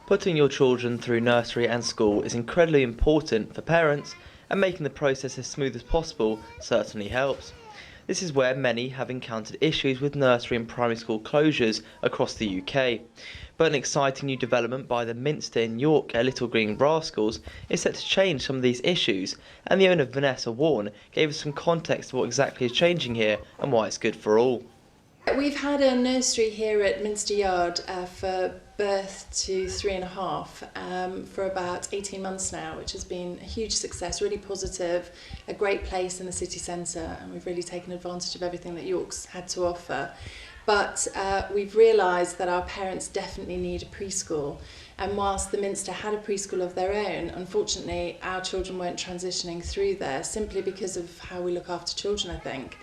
Putting your children through nursery and school is incredibly important for parents, and making the process as smooth as possible certainly helps. This is where many have encountered issues with nursery and primary school closures across the UK. But an exciting new development by the Minster in York at Little Green Rascals is set to change some of these issues, and the owner Vanessa Warren gave us some context to what exactly is changing here and why it's good for all. We've had a nursery here at Minster Yard for birth to 3.5 for about 18 months now, which has been a huge success, really positive, a great place in the city centre, and we've really taken advantage of everything that York's had to offer. But we've realised that our parents definitely need a preschool, and whilst the Minster had a preschool of their own, unfortunately our children weren't transitioning through there simply because of how we look after children, I think.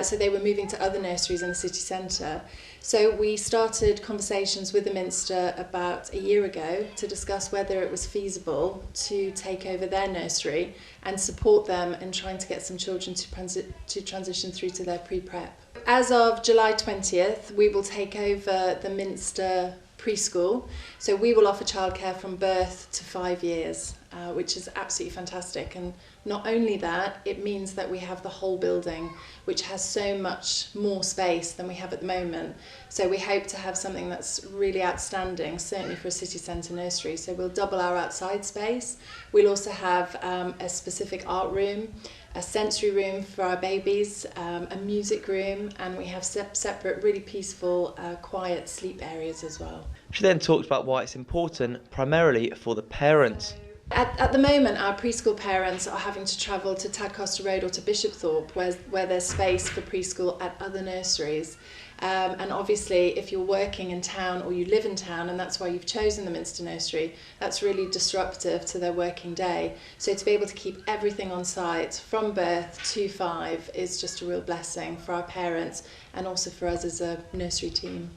So they were moving to other nurseries in the city centre. So we started conversations with the Minster about a year ago to discuss whether it was feasible to take over their nursery and support them in trying to get some children to transition through to their pre-prep. As of July 20th, we will take over the Minster preschool. So we will offer childcare from birth to 5 years, which is absolutely fantastic. And not only that, it means that we have the whole building, which has so much more space than we have at the moment. So we hope to have something that's really outstanding, certainly for a city centre nursery. So we'll double our outside space. We'll also have a specific art room, a sensory room for our babies, a music room, and we have separate, really peaceful, quiet sleep areas as well. She then talked about why it's important, primarily for the parents. At the moment, our preschool parents are having to travel to Tadcaster Road or to Bishopthorpe, where there's space for preschool at other nurseries. And obviously, if you're working in town or you live in town, and that's why you've chosen the Minster Nursery, that's really disruptive to their working day. So to be able to keep everything on site from birth to 5 is just a real blessing for our parents and also for us as a nursery team.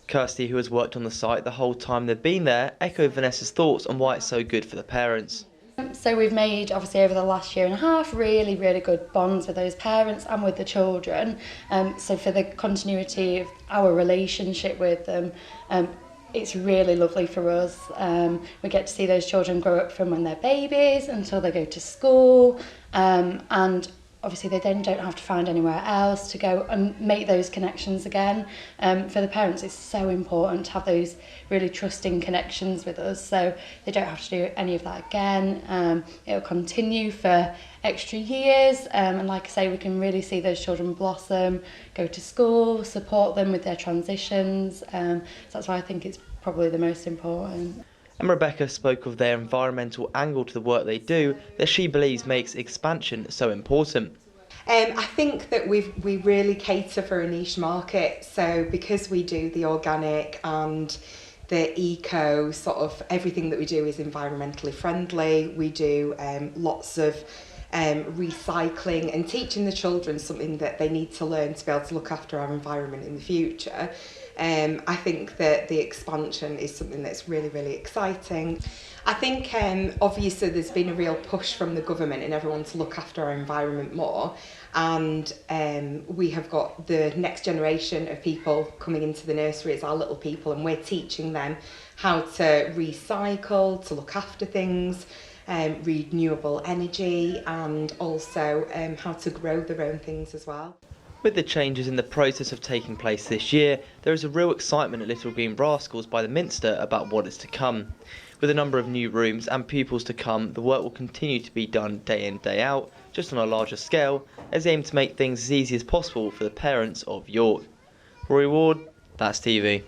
Kirsty, who has worked on the site the whole time they've been there, echoed Vanessa's thoughts on why it's so good for the parents. So we've made, obviously over the last year and a half, really good bonds with those parents and with the children. So for the continuity of our relationship with them, it's really lovely for us. We get to see those children grow up from when they're babies until they go to school, and obviously they then don't have to find anywhere else to go and make those connections again. For the parents, it's so important to have those really trusting connections with us, so they don't have to do any of that again. It'll continue for extra years, and like I say, we can really see those children blossom, go to school, support them with their transitions. So that's why I think it's probably the most important. And Rebecca spoke of their environmental angle to the work they do that she believes makes expansion so important. I think that we really cater for a niche market, so because we do the organic and the eco, sort of everything that we do is environmentally friendly. We do lots of recycling and teaching the children something that they need to learn to be able to look after our environment in the future. I think that the expansion is something that's really exciting. I think obviously there's been a real push from the government and everyone to look after our environment more, and we have got the next generation of people coming into the nursery as our little people, and we're teaching them how to recycle, to look after things, renewable energy, and also how to grow their own things as well. With the changes in the process of taking place this year, there is a real excitement at Little Green Rascals by the Minster about what is to come. With a number of new rooms and pupils to come, the work will continue to be done day in, day out, just on a larger scale, as they aim to make things as easy as possible for the parents of York. Rory Ward, That's TV.